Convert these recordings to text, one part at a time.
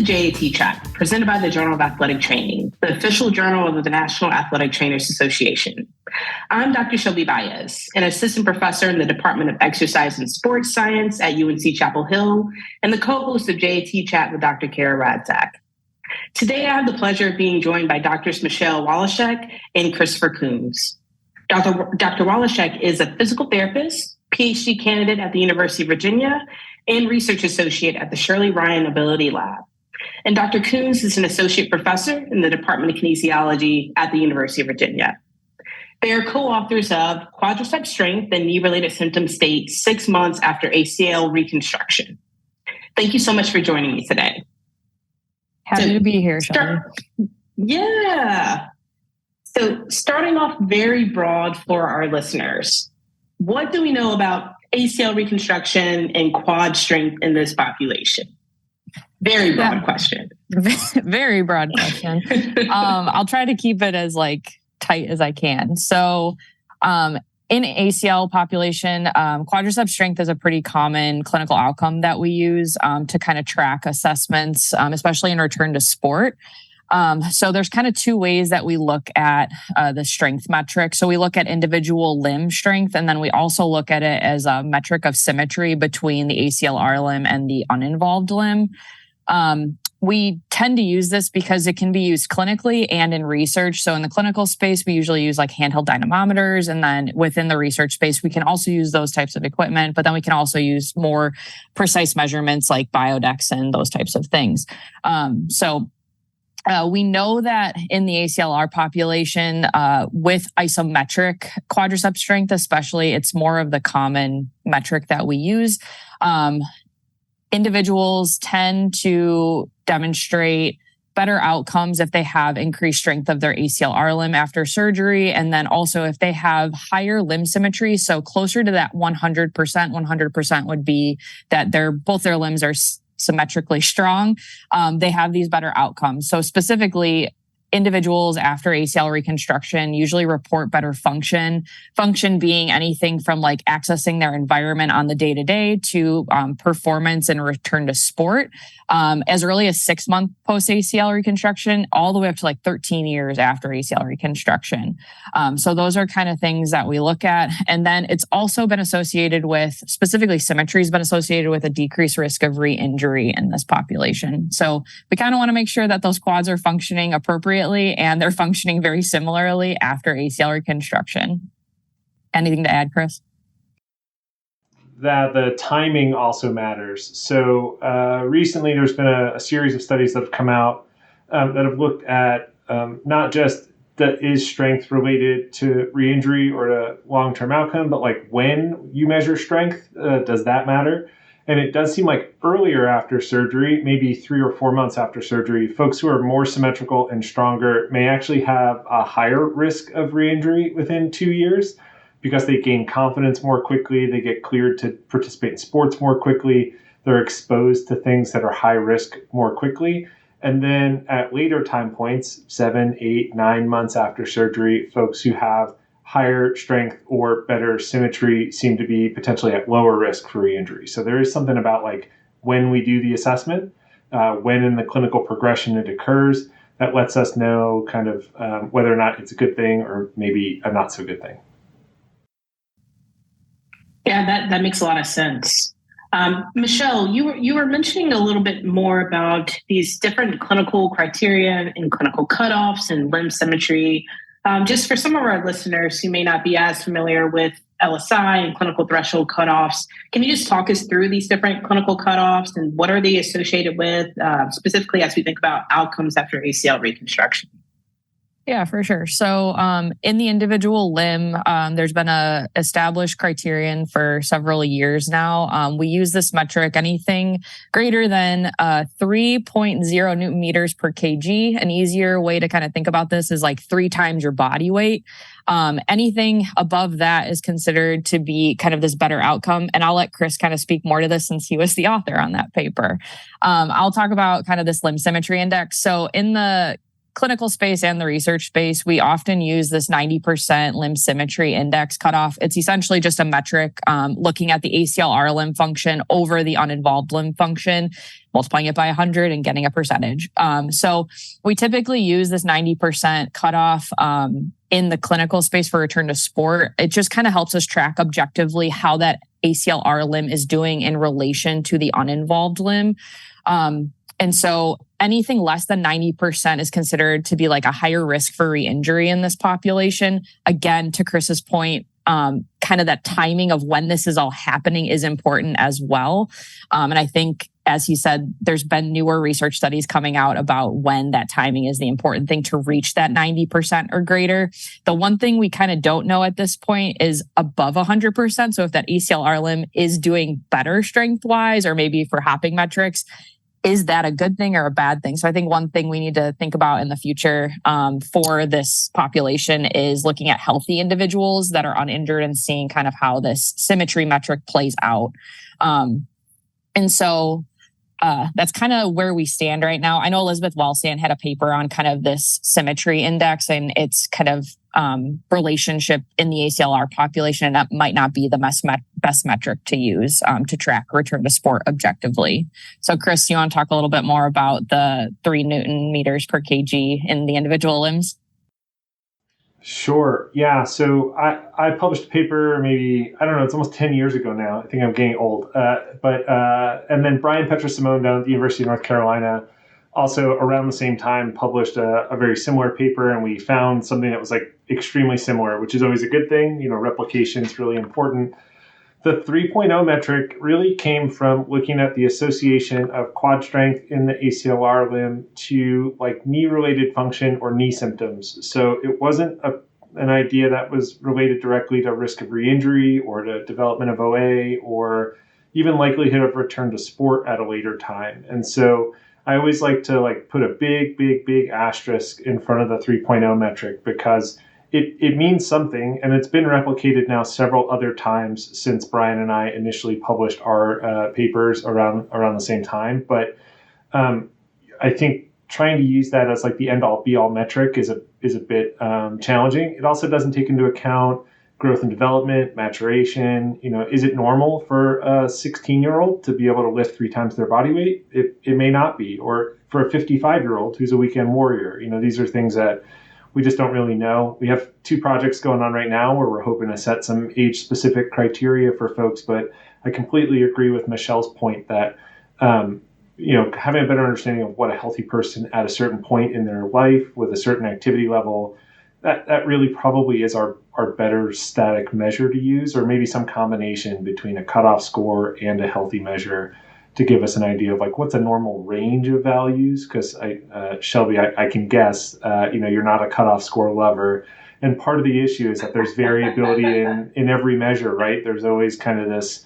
JAT Chat, presented by the Journal of Athletic Training, the official journal of the National Athletic Trainers Association. I'm Dr. Shelby Baez, an assistant professor in the Department of Exercise and Sports Science at UNC Chapel Hill, and the co-host of JAT Chat with Dr. Kara Radzak. Today, I have the pleasure of being joined by Drs. Michelle Walaszek and Christopher Kuenze. Dr. Walaszek is a physical therapist, PhD candidate at the University of Virginia, and research associate at the Shirley Ryan Ability Lab. And Dr. Kuenze is an associate professor in the Department of Kinesiology at the University of Virginia. They are co-authors of Quadriceps Strength and Knee-Related Symptom State 6 months after ACL Reconstruction. Thank you so much for joining me today. Happy to be here, Shelby. Yeah. So starting off very broad for our listeners, what do we know about ACL reconstruction and quad strength in this population? Very broad question. Very broad question. I'll try to keep it as tight as I can. So in ACL population, quadriceps strength is a pretty common clinical outcome that we use to kind of track assessments, especially in return to sport. So there's kind of two ways that we look at the strength metric. So we look at individual limb strength, and then we also look at it as a metric of symmetry between the ACLR limb and the uninvolved limb. We tend to use this because it can be used clinically and in research. So in the clinical space, we usually use handheld dynamometers. And then within the research space, we can also use those types of equipment, but then we can also use more precise measurements like biodex and those types of things. We know that in the ACLR population, with isometric quadriceps strength, especially, it's more of the common metric that we use. Individuals tend to demonstrate better outcomes if they have increased strength of their ACLR limb after surgery. And then also if they have higher limb symmetry, so closer to that 100% would be that both their limbs are symmetrically strong, they have these better outcomes. So specifically, individuals after ACL reconstruction usually report better function being anything from accessing their environment on the day-to-day to performance and return to sport, as early as 6 months post-ACL reconstruction, all the way up to 13 years after ACL reconstruction. So those are kind of things that we look at. And then it's also been associated with, specifically symmetry has been associated with a decreased risk of re-injury in this population. So we kind of want to make sure that those quads are functioning appropriately and they're functioning very similarly after ACL reconstruction. Anything to add, Chris? That the timing also matters. So recently there's been a series of studies that have come out that have looked at not just is strength related to re-injury or to long-term outcome, but when you measure strength, does that matter? And it does seem like earlier after surgery, maybe 3 or 4 months after surgery, folks who are more symmetrical and stronger may actually have a higher risk of re-injury within 2 years because they gain confidence more quickly, they get cleared to participate in sports more quickly, they're exposed to things that are high risk more quickly. And then at later time points, 7, 8, 9 months after surgery, folks who have higher strength or better symmetry seem to be potentially at lower risk for re-injury. So there is something about when we do the assessment, when in the clinical progression it occurs, that lets us know kind of whether or not it's a good thing or maybe a not so good thing. Yeah, that makes a lot of sense. Michelle, you were mentioning a little bit more about these different clinical criteria and clinical cutoffs and limb symmetry. Just for some of our listeners who may not be as familiar with LSI and clinical threshold cutoffs, can you just talk us through these different clinical cutoffs and what are they associated with, specifically as we think about outcomes after ACL reconstruction? Yeah, for sure. So in the individual limb, there's been a established criterion for several years now. We use this metric, anything greater than 3.0 Newton meters per kg. An easier way to kind of think about this is 3 times your body weight. Anything above that is considered to be kind of this better outcome. And I'll let Chris kind of speak more to this since he was the author on that paper. I'll talk about kind of this limb symmetry index. So in the clinical space and the research space, we often use this 90% limb symmetry index cutoff. It's essentially just a metric looking at the ACLR limb function over the uninvolved limb function, multiplying it by 100 and getting a percentage. So we typically use this 90% cutoff in the clinical space for return to sport. It just kind of helps us track objectively how that ACLR limb is doing in relation to the uninvolved limb. And so anything less than 90% is considered to be like a higher risk for re-injury in this population. Again, to Chris's point, kind of that timing of when this is all happening is important as well. And I think, as he said, there's been newer research studies coming out about when that timing is the important thing to reach that 90% or greater. The one thing we kind of don't know at this point is above 100%. So if that ACLR limb is doing better strength-wise, or maybe for hopping metrics, is that a good thing or a bad thing? So I think one thing we need to think about in the future for this population is looking at healthy individuals that are uninjured and seeing kind of how this symmetry metric plays out. And so that's kind of where we stand right now. I know Elizabeth Walsand had a paper on kind of this symmetry index and its kind of relationship in the ACLR population, and that might not be the best metric to use to track return to sport objectively. So Chris, you want to talk a little bit more about the 3 Newton meters per kg in the individual limbs? Sure. Yeah. So I published a paper maybe, I don't know, it's almost 10 years ago now. I think I'm getting old. And then Brian Petrosimone down at the University of North Carolina also around the same time published a very similar paper, and we found something that was like extremely similar, which is always a good thing. You know, replication is really important. The 3.0 metric really came from looking at the association of quad strength in the ACLR limb to like knee-related function or knee symptoms. So it wasn't an idea that was related directly to risk of re-injury or to development of OA or even likelihood of return to sport at a later time. And so I always like to like put a big asterisk in front of the 3.0 metric because it means something, and it's been replicated now several other times since Brian and I initially published our papers around the same time. But I think trying to use that as like the end-all be-all metric is a bit challenging. It also doesn't take into account growth and development, maturation. You know, is it normal for a 16-year-old to be able to lift 3 times their body weight? It may not be. Or for a 55-year-old who's a weekend warrior. You know, these are things that we just don't really know. We have 2 projects going on right now where we're hoping to set some age-specific criteria for folks. But I completely agree with Michelle's point that, you know, having a better understanding of what a healthy person at a certain point in their life with a certain activity level, that really probably is our better static measure to use, or maybe some combination between a cutoff score and a healthy measure to give us an idea of like what's a normal range of values. Because Shelby, I can guess, you know, you're not a cutoff score lover. And part of the issue is that there's variability in every measure, right? There's always kind of this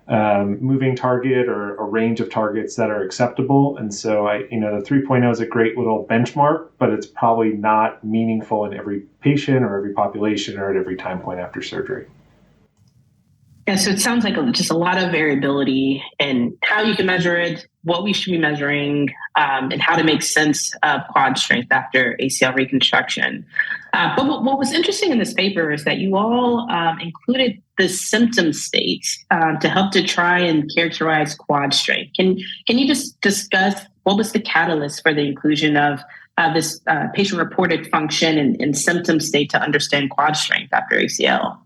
moving target or a range of targets that are acceptable. And so the 3.0 is a great little benchmark, but it's probably not meaningful in every patient or every population or at every time point after surgery. Yeah, so it sounds like just a lot of variability in how you can measure it, what we should be measuring, and how to make sense of quad strength after ACL reconstruction. But what was interesting in this paper is that you all included the symptom state to help to try and characterize quad strength. Can you just discuss what was the catalyst for the inclusion of this patient-reported function and symptom state to understand quad strength after ACL?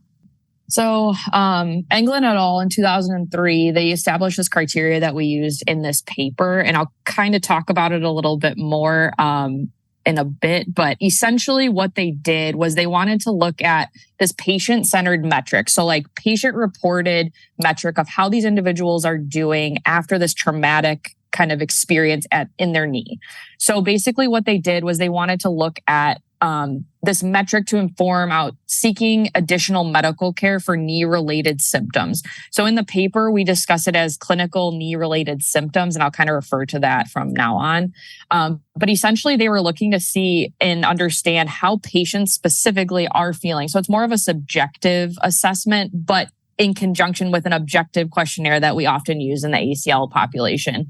So Englund et al. In 2003, they established this criteria that we used in this paper, and I'll kind of talk about it a little bit more in a bit. But essentially what they did was they wanted to look at this patient-centered metric. So like patient-reported metric of how these individuals are doing after this traumatic kind of experience in their knee. So basically what they did was they wanted to look at this metric to inform out seeking additional medical care for knee-related symptoms. So in the paper, we discuss it as clinical knee-related symptoms, and I'll kind of refer to that from now on. But essentially, they were looking to see and understand how patients specifically are feeling. So it's more of a subjective assessment, but in conjunction with an objective questionnaire that we often use in the ACL population.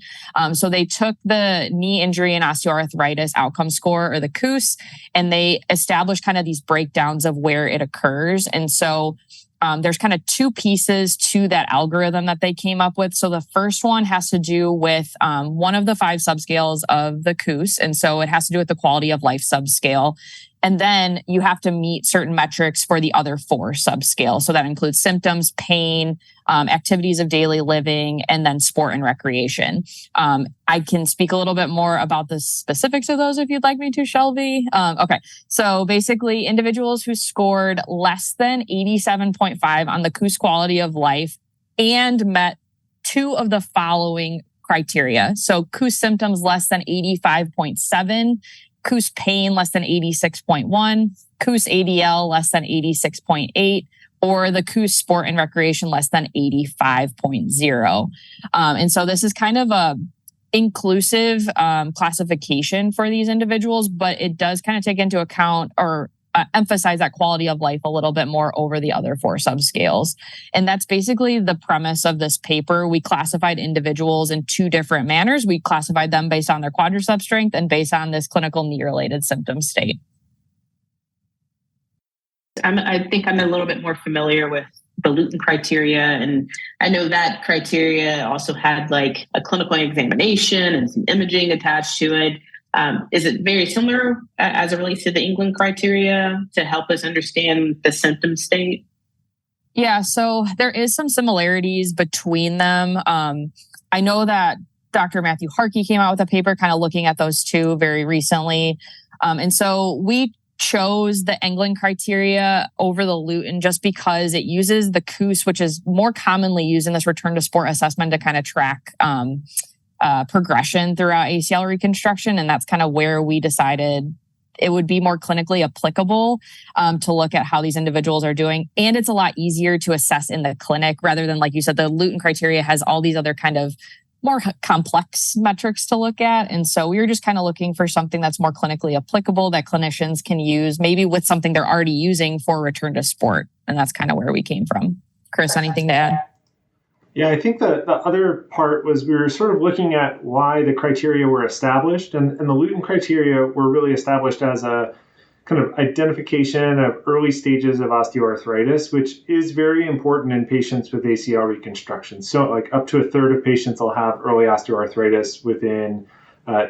So they took the knee injury and osteoarthritis outcome score, or the KOOS, and they established kind of these breakdowns of where it occurs. And so there's kind of two pieces to that algorithm that they came up with. So the first one has to do with one of the 5 subscales of the KOOS. And so it has to do with the quality of life subscale. And then you have to meet certain metrics for the other 4 subscales. So that includes symptoms, pain, activities of daily living, and then sport and recreation. I can speak a little bit more about the specifics of those if you'd like me to, Shelby. Okay. So basically, individuals who scored less than 87.5 on the KOOS quality of life and met 2 of the following criteria. So KOOS symptoms less than 85.7, KOOS pain less than 86.1, KOOS ADL less than 86.8, or the KOOS sport and recreation less than 85.0. And so this is kind of a inclusive classification for these individuals, but it does kind of take into account or emphasize that quality of life a little bit more over the other 4 subscales. And that's basically the premise of this paper. We classified individuals in 2 different manners. We classified them based on their quadriceps strength and based on this clinical knee-related symptom state. I think I'm a little bit more familiar with the Luton criteria, and I know that criteria also had like a clinical examination and some imaging attached to it. Is it very similar as it relates to the England criteria to help us understand the symptom state? Yeah, so there is some similarities between them. I know that Dr. Matthew Harkey came out with a paper kind of looking at those 2 very recently. And so we chose the England criteria over the Luton just because it uses the KOOS, which is more commonly used in this return to sport assessment to kind of track progression throughout ACL reconstruction. And that's kind of where we decided it would be more clinically applicable to look at how these individuals are doing. And it's a lot easier to assess in the clinic rather than, like you said, the Luton criteria has all these other kind of more complex metrics to look at. And so we were just kind of looking for something that's more clinically applicable that clinicians can use, maybe with something they're already using for return to sport. And that's kind of where we came from. Chris, anything to add? Yeah, I think the other part was we were sort of looking at why the criteria were established. And the Luton criteria were really established as a kind of identification of early stages of osteoarthritis, which is very important in patients with ACL reconstruction. So like up to a third of patients will have early osteoarthritis within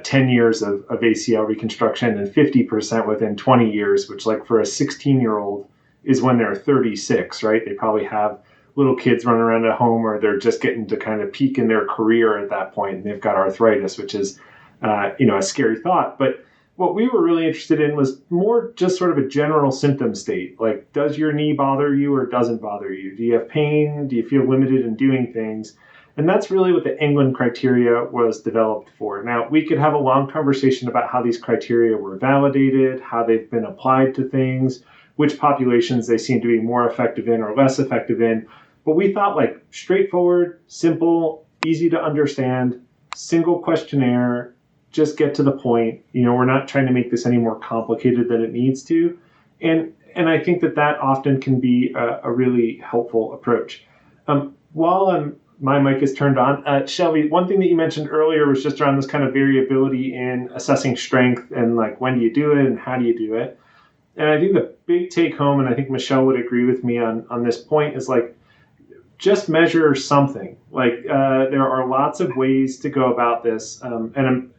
10 years of ACL reconstruction and 50% within 20 years, which like for a 16-year-old is when they're 36, right? They probably have little kids running around at home, or they're just getting to kind of peak in their career at that point, and they've got arthritis, which is, a scary thought. But what we were really interested in was more just sort of a general symptom state. Like, does your knee bother you or doesn't bother you? Do you have pain? Do you feel limited in doing things? And that's really what the England criteria was developed for. Now, we could have a long conversation about how these criteria were validated, how they've been applied to things, which populations they seem to be more effective in or less effective in. But we thought like straightforward, simple, easy to understand, single questionnaire, just get to the point. We're not trying to make this any more complicated than it needs to. And I think that often can be a really helpful approach. While my mic is turned on, Shelby, one thing that you mentioned earlier was just around this kind of variability in assessing strength and like when do you do it and how do you do it. And I think the big take home, and I think Michelle would agree with me on this point, is like, just measure something. Like there are lots of ways to go about this. And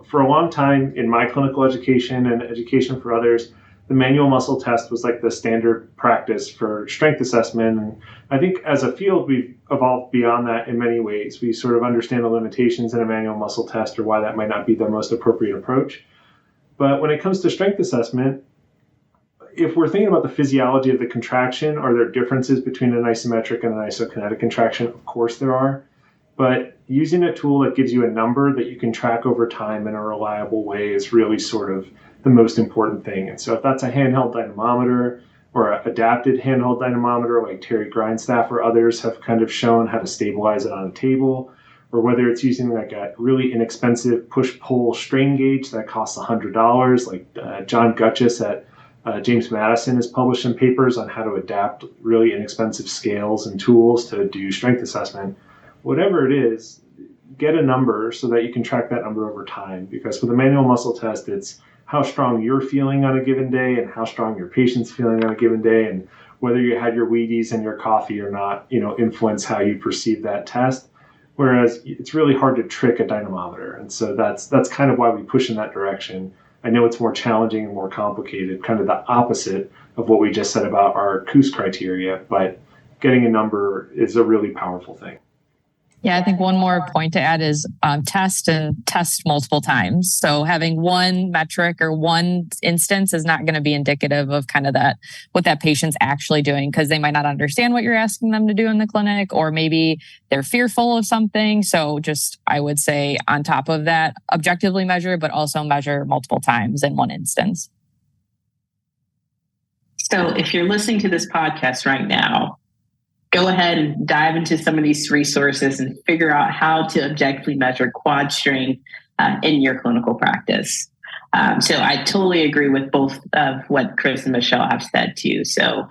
for a long time in my clinical education and education for others, the manual muscle test was like the standard practice for strength assessment. And I think as a field, we've evolved beyond that in many ways. We sort of understand the limitations in a manual muscle test or why that might not be the most appropriate approach. But when it comes to strength assessment, if we're thinking about the physiology of the contraction, are there differences between an isometric and an isokinetic contraction? Of course there are. But using a tool that gives you a number that you can track over time in a reliable way is really sort of the most important thing. And so if that's a handheld dynamometer or an adapted handheld dynamometer like Terry Grindstaff or others have kind of shown how to stabilize it on a table, or whether it's using like a really inexpensive push-pull strain gauge that costs $100, like John Gutchis at James Madison has published some papers on how to adapt really inexpensive scales and tools to do strength assessment. Whatever it is, get a number so that you can track that number over time. Because with a manual muscle test, it's how strong you're feeling on a given day and how strong your patient's feeling on a given day, and whether you had your Wheaties and your coffee or not, influence how you perceive that test. Whereas it's really hard to trick a dynamometer. And so that's kind of why we push in that direction. I know it's more challenging and more complicated, kind of the opposite of what we just said about our COOS criteria, but getting a number is a really powerful thing. Yeah, I think one more point to add is test multiple times. So having one metric or one instance is not going to be indicative of kind of what that patient's actually doing, because they might not understand what you're asking them to do in the clinic, or maybe they're fearful of something. So just, I would say on top of that, objectively measure, but also measure multiple times in one instance. So if you're listening to this podcast right now, go ahead and dive into some of these resources and figure out how to objectively measure quad strength in your clinical practice. So I totally agree with both of what Chris and Michelle have said too. So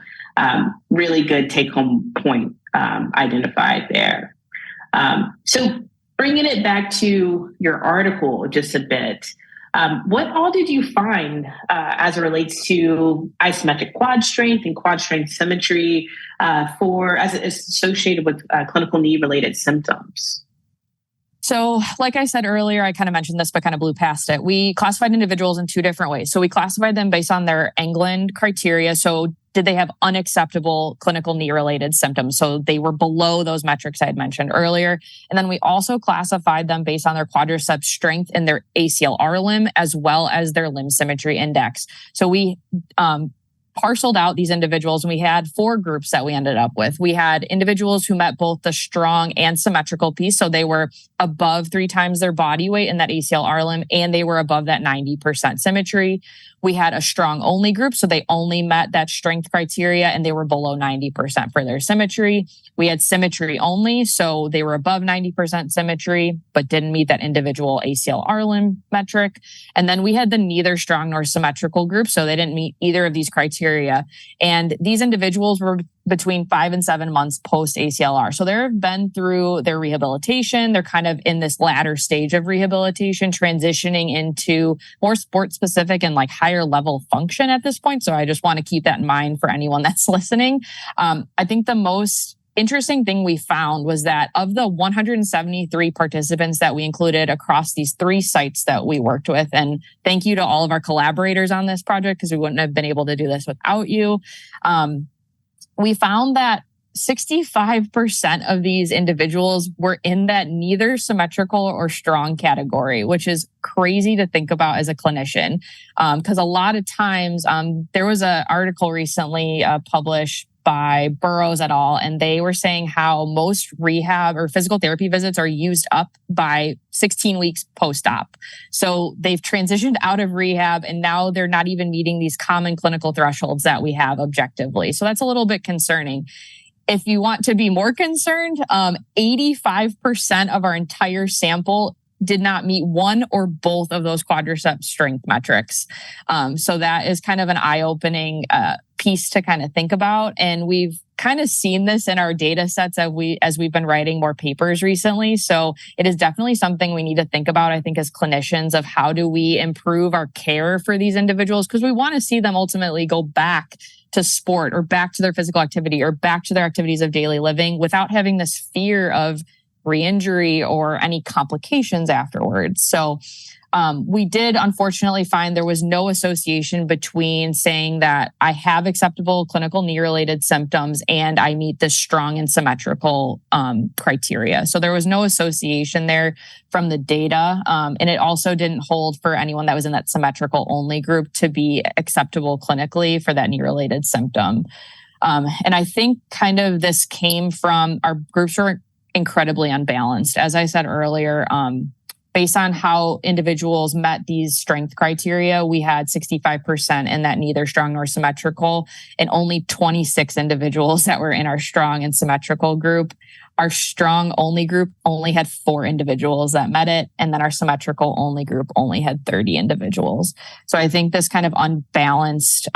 really good take-home point identified there. So bringing it back to your article just a bit, what all did you find as it relates to isometric quad strength and quad strength symmetry as it's associated with clinical knee-related symptoms? So like I said earlier, I kind of mentioned this, but kind of blew past it. We classified individuals in two different ways. So we classified them based on their England criteria. So did they have unacceptable clinical knee-related symptoms? So they were below those metrics I had mentioned earlier. And then we also classified them based on their quadriceps strength in their ACLR limb, as well as their limb symmetry index. So we parceled out these individuals, and we had 4 groups that we ended up with. We had individuals who met both the strong and symmetrical piece. So they were above 3 times their body weight in that ACLR limb, and they were above that 90% symmetry. We had a strong only group. So they only met that strength criteria and they were below 90% for their symmetry. We had symmetry only. So they were above 90% symmetry, but didn't meet that individual ACLR limb metric. And then we had the neither strong nor symmetrical group. So they didn't meet either of these criteria. And these individuals were between 5 and 7 months post ACLR. So they've been through their rehabilitation. They're kind of in this latter stage of rehabilitation, transitioning into more sport specific and like higher level function at this point. So I just want to keep that in mind for anyone that's listening. I think the most interesting thing we found was that of the 173 participants that we included across these 3 sites that we worked with, and thank you to all of our collaborators on this project, because we wouldn't have been able to do this without you. We found that 65% of these individuals were in that neither symmetrical or strong category, which is crazy to think about as a clinician. Because a lot of times, there was an article recently published by Burroughs et al., and they were saying how most rehab or physical therapy visits are used up by 16 weeks post-op. So they've transitioned out of rehab, and now they're not even meeting these common clinical thresholds that we have objectively. So that's a little bit concerning. If you want to be more concerned, 85% of our entire sample did not meet one or both of those quadriceps strength metrics. So that is kind of an eye-opening piece to kind of think about. And we've kind of seen this in our data sets as we've been writing more papers recently. So it is definitely something we need to think about, I think, as clinicians, of how do we improve our care for these individuals? Because we want to see them ultimately go back to sport or back to their physical activity or back to their activities of daily living without having this fear of re-injury or any complications afterwards. So we did unfortunately find there was no association between saying that I have acceptable clinical knee-related symptoms and I meet the strong and symmetrical criteria. So there was no association there from the data. And it also didn't hold for anyone that was in that symmetrical only group to be acceptable clinically for that knee-related symptom. And I think kind of this came from our groups were incredibly unbalanced. As I said earlier, based on how individuals met these strength criteria, we had 65% in that neither strong nor symmetrical, and only 26 individuals that were in our strong and symmetrical group. Our strong only group only had 4 individuals that met it. And then our symmetrical only group only had 30 individuals. So I think this kind of unbalanced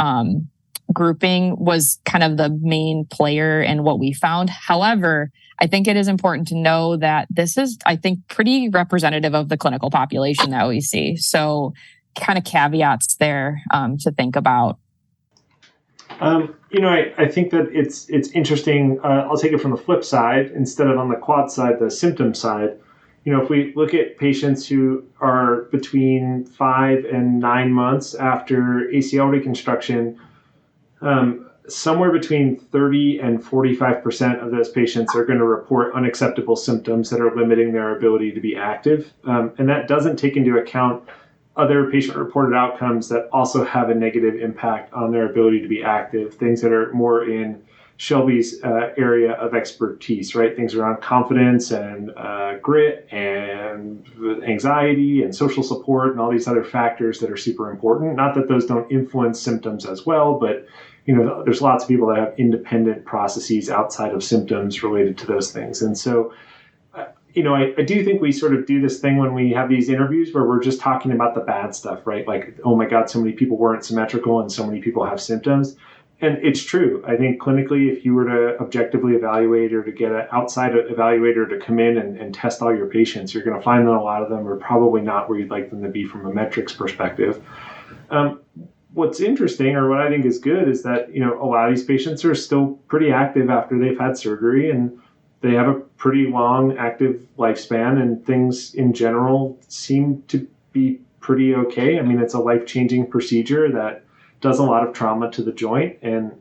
grouping was kind of the main player in what we found. However, I think it is important to know that this is, I think, pretty representative of the clinical population that we see. So kind of caveats there to think about. I think that it's interesting. I'll take it from the flip side instead of on the quad side, the symptom side. If we look at patients who are between 5 and 9 months after ACL reconstruction, somewhere between 30 and 45% of those patients are going to report unacceptable symptoms that are limiting their ability to be active. And that doesn't take into account other patient-reported outcomes that also have a negative impact on their ability to be active, things that are more in Shelby's area of expertise, right? Things around confidence and grit and anxiety and social support and all these other factors that are super important. Not that those don't influence symptoms as well, but there's lots of people that have independent processes outside of symptoms related to those things. And so, I do think we sort of do this thing when we have these interviews where we're just talking about the bad stuff, right? Like, oh my God, so many people weren't symmetrical and so many people have symptoms. And it's true. I think clinically, if you were to objectively evaluate or to get an outside evaluator to come in and test all your patients, you're going to find that a lot of them are probably not where you'd like them to be from a metrics perspective. What's interesting, or what I think is good, is that, a lot of these patients are still pretty active after they've had surgery, and they have a pretty long active lifespan, and things in general seem to be pretty okay. I mean, it's a life-changing procedure that does a lot of trauma to the joint. And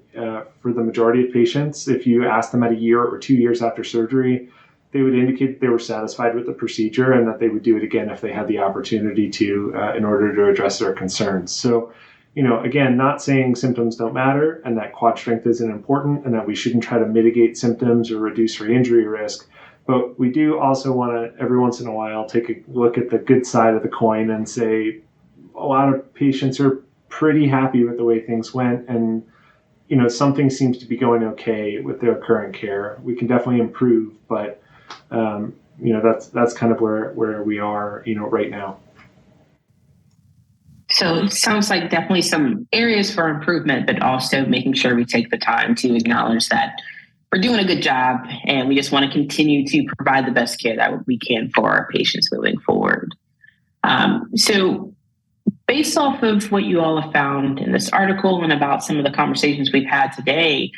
for the majority of patients, if you ask them at 1 year or 2 years after surgery, they would indicate that they were satisfied with the procedure and that they would do it again if they had the opportunity to, in order to address their concerns. So, again, not saying symptoms don't matter and that quad strength isn't important and that we shouldn't try to mitigate symptoms or reduce re-injury risk. But we do also want to, every once in a while, take a look at the good side of the coin and say a lot of patients are pretty happy with the way things went, and something seems to be going okay with their current care. We can definitely improve, but that's kind of where we are right now. So it sounds like definitely some areas for improvement, but also making sure we take the time to acknowledge that we're doing a good job and we just want to continue to provide the best care that we can for our patients moving forward. So based off of what you all have found in this article and about some of the conversations we've had today,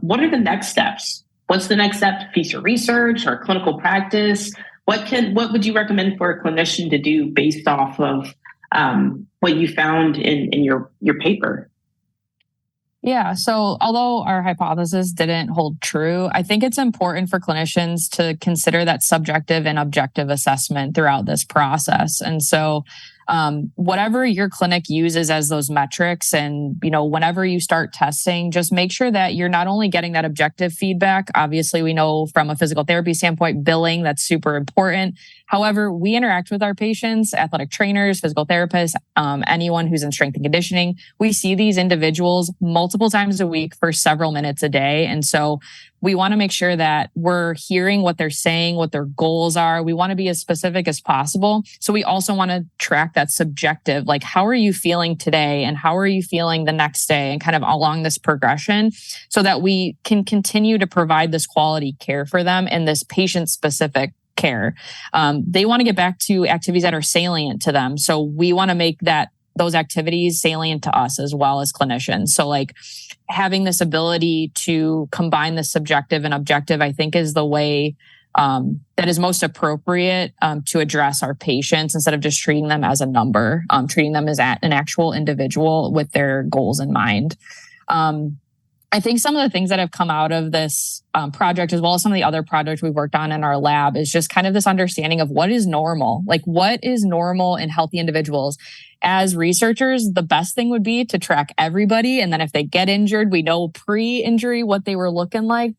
what are the next steps? What's the next step? Future research or clinical practice? What would you recommend for a clinician to do based off of what you found in your paper? Yeah. So although our hypothesis didn't hold true, I think it's important for clinicians to consider that subjective and objective assessment throughout this process. And so whatever your clinic uses as those metrics, and, whenever you start testing, just make sure that you're not only getting that objective feedback. Obviously, we know from a physical therapy standpoint, billing, that's super important. However, we interact with our patients, athletic trainers, physical therapists, anyone who's in strength and conditioning. We see these individuals multiple times a week for several minutes a day. And so we want to make sure that we're hearing what they're saying, what their goals are. We want to be as specific as possible. So we also want to track that subjective, like, how are you feeling today and how are you feeling the next day, and kind of along this progression, so that we can continue to provide this quality care for them and this patient-specific care. They want to get back to activities that are salient to them. So we want to make those activities salient to us as well as clinicians. So like having this ability to combine the subjective and objective, I think, is the way that is most appropriate to address our patients, instead of just treating them as a number, treating them as an actual individual with their goals in mind. I think some of the things that have come out of this project, as well as some of the other projects we've worked on in our lab, is just kind of this understanding of what is normal. Like, what is normal in healthy individuals? As researchers, the best thing would be to track everybody. And then if they get injured, we know pre-injury what they were looking like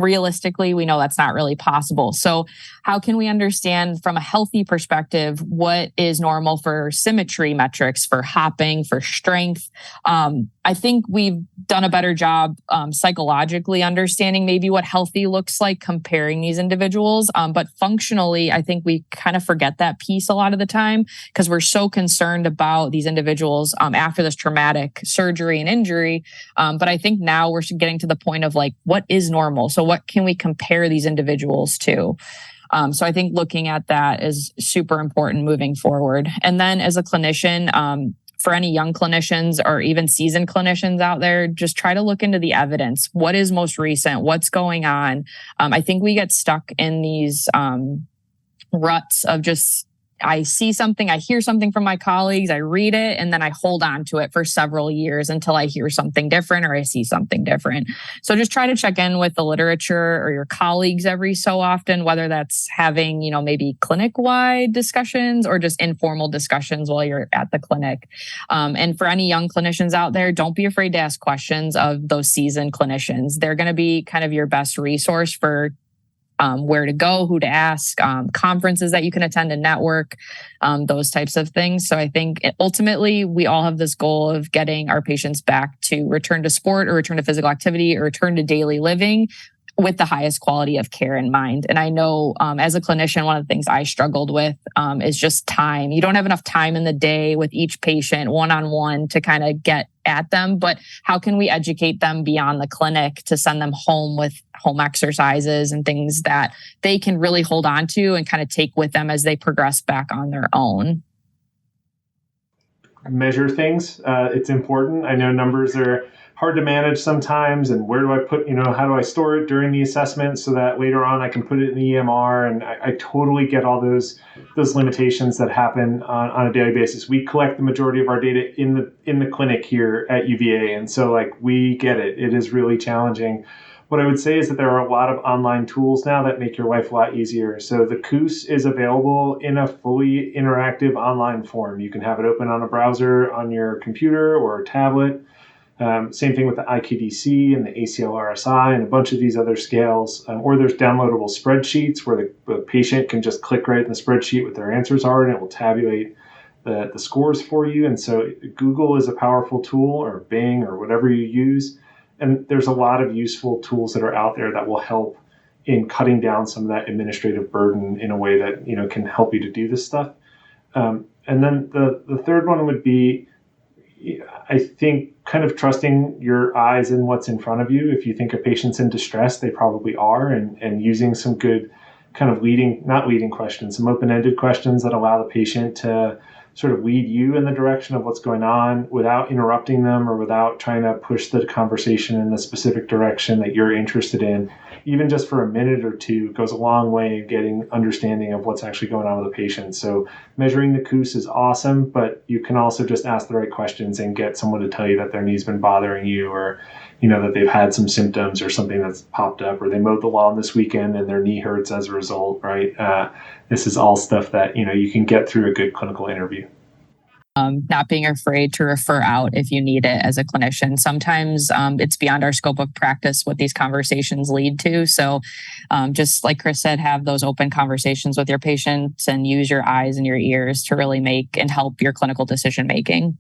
realistically, we know that's not really possible. So how can we understand from a healthy perspective what is normal for symmetry metrics, for hopping, for strength? I think we've done a better job psychologically understanding maybe what healthy looks like comparing these individuals. But functionally, I think we kind of forget that piece a lot of the time because we're so concerned about these individuals after this traumatic surgery and injury. But I think now we're getting to the point of like, what is normal? So what can we compare these individuals to? So I think looking at that is super important moving forward. And then as a clinician, for any young clinicians or even seasoned clinicians out there, just try to look into the evidence. What is most recent? What's going on? I think we get stuck in these ruts of just, I see something, I hear something from my colleagues, I read it, and then I hold on to it for several years until I hear something different or I see something different. So just try to check in with the literature or your colleagues every so often, whether that's having, maybe clinic-wide discussions or just informal discussions while you're at the clinic. And for any young clinicians out there, don't be afraid to ask questions of those seasoned clinicians. They're going to be kind of your best resource for where to go, who to ask, conferences that you can attend and network, those types of things. So I think ultimately we all have this goal of getting our patients back to return to sport or return to physical activity or return to daily living with the highest quality of care in mind. And I know as a clinician, one of the things I struggled with is just time. You don't have enough time in the day with each patient one-on-one to kind of get at them, but how can we educate them beyond the clinic to send them home with home exercises and things that they can really hold on to and kind of take with them as they progress back on their own? Measure things. It's important. I know numbers are hard to manage sometimes, and where do I put, how do I store it during the assessment so that later on I can put it in the EMR? And I totally get all those limitations that happen on a daily basis. We collect the majority of our data in the clinic here at UVA, and so we get it. It is really challenging. What I would say is that there are a lot of online tools now that make your life a lot easier. So the CUS is available in a fully interactive online form. You can have it open on a browser on your computer or a tablet. Same thing with the IKDC and the ACL-RSI and a bunch of these other scales. Or there's downloadable spreadsheets where the patient can just click right in the spreadsheet what their answers are, and it will tabulate the scores for you. And so Google is a powerful tool, or Bing, or whatever you use. And there's a lot of useful tools that are out there that will help in cutting down some of that administrative burden in a way that can help you to do this stuff. And then the third one would be, I think, kind of trusting your eyes in what's in front of you. If you think a patient's in distress, they probably are, and using some good kind of not leading questions, some open-ended questions that allow the patient to sort of lead you in the direction of what's going on without interrupting them or without trying to push the conversation in the specific direction that you're interested in. Even just for a minute or two goes a long way in getting understanding of what's actually going on with the patient. So measuring the CUS is awesome, but you can also just ask the right questions and get someone to tell you that their knee's been bothering you, or that they've had some symptoms or something that's popped up, or they mowed the lawn this weekend and their knee hurts as a result, right? This is all stuff that, you can get through a good clinical interview. Not being afraid to refer out if you need it as a clinician. Sometimes it's beyond our scope of practice what these conversations lead to. So just like Chris said, have those open conversations with your patients and use your eyes and your ears to really make and help your clinical decision making.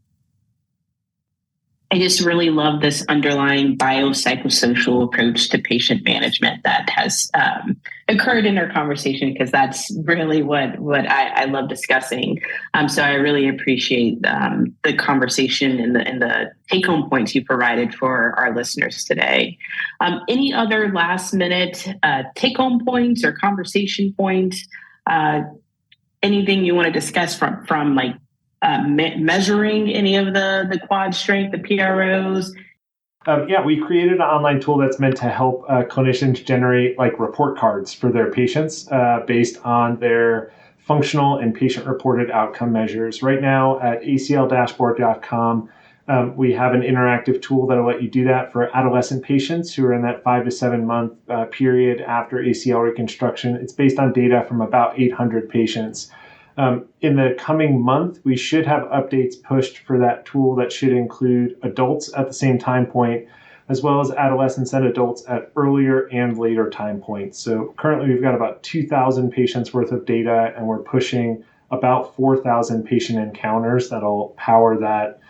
I just really love this underlying biopsychosocial approach to patient management that has occurred in our conversation, because that's really what I love discussing. So I really appreciate the conversation and the take-home points you provided for our listeners today. Any other last-minute take-home points or conversation points? Anything you want to discuss from measuring any of the quad strength, the PROs? We created an online tool that's meant to help clinicians generate report cards for their patients based on their functional and patient-reported outcome measures. Right now at acldashboard.com, we have an interactive tool that'll let you do that for adolescent patients who are in that 5 to 7 month period after ACL reconstruction. It's based on data from about 800 patients. In the coming month, we should have updates pushed for that tool that should include adults at the same time point, as well as adolescents and adults at earlier and later time points. So currently we've got about 2,000 patients worth of data, and we're pushing about 4,000 patient encounters that'll power that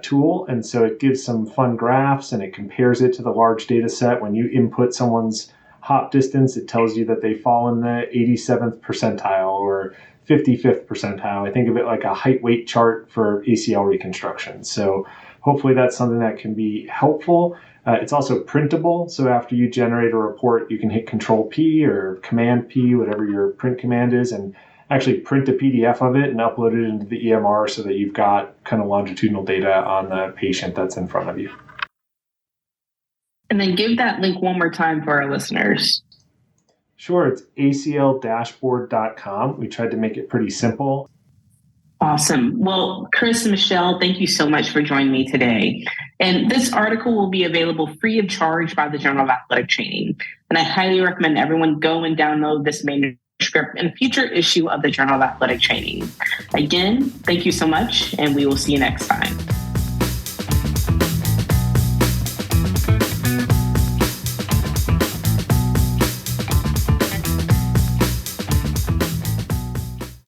tool. And so it gives some fun graphs and it compares it to the large data set. When you input someone's hop distance, it tells you that they fall in the 87th percentile or 55th percentile. I think of it like a height weight chart for ACL reconstruction. So hopefully that's something that can be helpful. It's also printable. So after you generate a report, you can hit Control P or Command P, whatever your print command is, and actually print a PDF of it and upload it into the EMR so that you've got kind of longitudinal data on the patient that's in front of you. And then give that link one more time for our listeners. Sure, it's acldashboard.com. We tried to make it pretty simple. Awesome. Well, Chris and Michelle, thank you so much for joining me today. And this article will be available free of charge by the Journal of Athletic Training. And I highly recommend everyone go and download this manuscript in a future issue of the Journal of Athletic Training. Again, thank you so much, and we will see you next time.